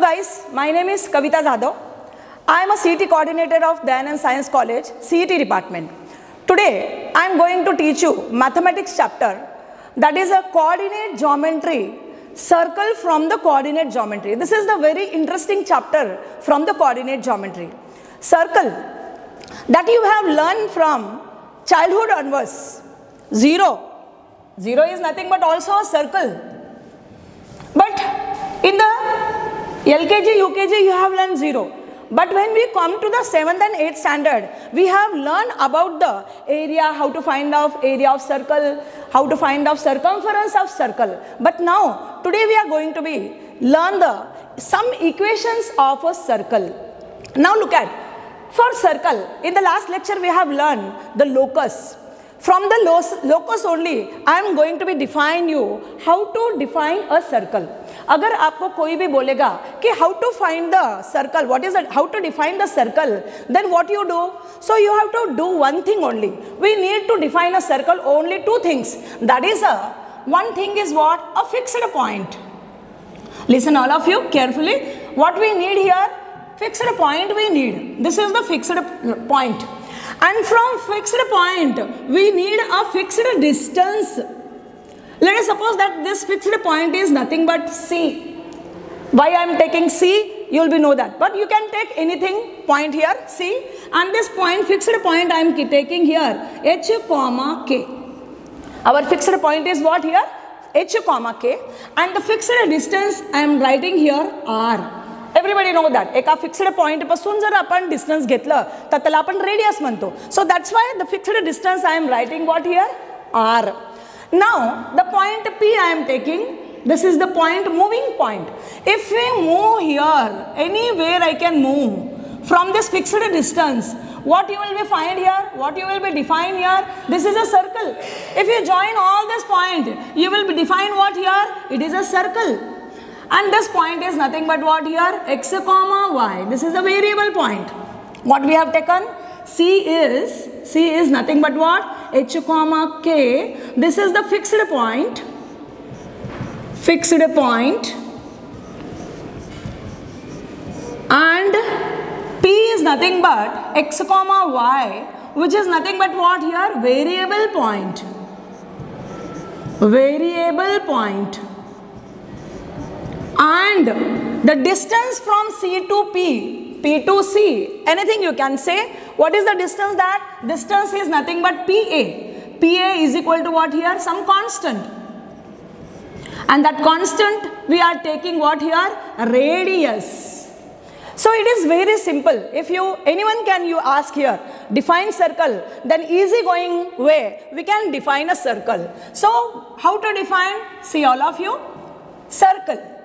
guys, my name is Kavita Jadhav. I am a CET coordinator of Dayanand Science College, CET department. Today, I am going to teach you mathematics chapter, that is a coordinate geometry, circle from the coordinate geometry. This is the very interesting chapter from the coordinate geometry. Circle that you have learned from childhood onwards. Zero is nothing but also a circle. But in the LKG, UKG, you have learned zero. But when we come to the 7th and 8th standard, we have learned about the area, how to find out area of circle, how to find out circumference of circle. But now, today we are going to learn some equations of a circle. Now look at, for circle, in the last lecture we have learned the locus. From the locus only, I am going to define you how to define a circle. अगर आपको कोई भी बोलेगा कि how to find the circle, what is it, how to define the circle, then what you do? So you have to do one thing only. We need to define a circle only two things. That is one thing is what? A fixed point. Listen all of you carefully. What we need here? Fixed point we need. This is the fixed point. And from fixed point, we need a fixed distance. Let us suppose that this fixed point is nothing but C. Why I am taking C? You will know that. But you can take anything, point here, C. And this point, fixed point I am taking here, H, comma, K. Our fixed point is what here? H, comma, K. And the fixed distance I am writing here, R. Everybody know that. एका fixed point पासून जर आपण distance घेतलं तर त्याला आपण radius म्हणतो. So that's why the fixed distance I am writing what here? R. Now the point P I am taking. This is the point, moving point. If we move here, anywhere I can move from this fixed distance, what you will be find here? What you will be define here? This is a circle. If you join all this point, you will be define what here? It is a circle. And this point is nothing but what here? X, comma, Y. This is a variable point. What we have taken? C is nothing but what? H, comma, K. This is the fixed point. Fixed point. And P is nothing but X, comma, Y, which is nothing but what here? Variable point. Variable point. And the distance from C to P, P to C, anything you can say. What is the distance? That distance is nothing but PA. PA is equal to what here? Some constant. And that constant we are taking what here? Radius. So it is very simple. If anyone can you ask here, define circle, then easy going way, we can define a circle. So how to define? See all of you, circle.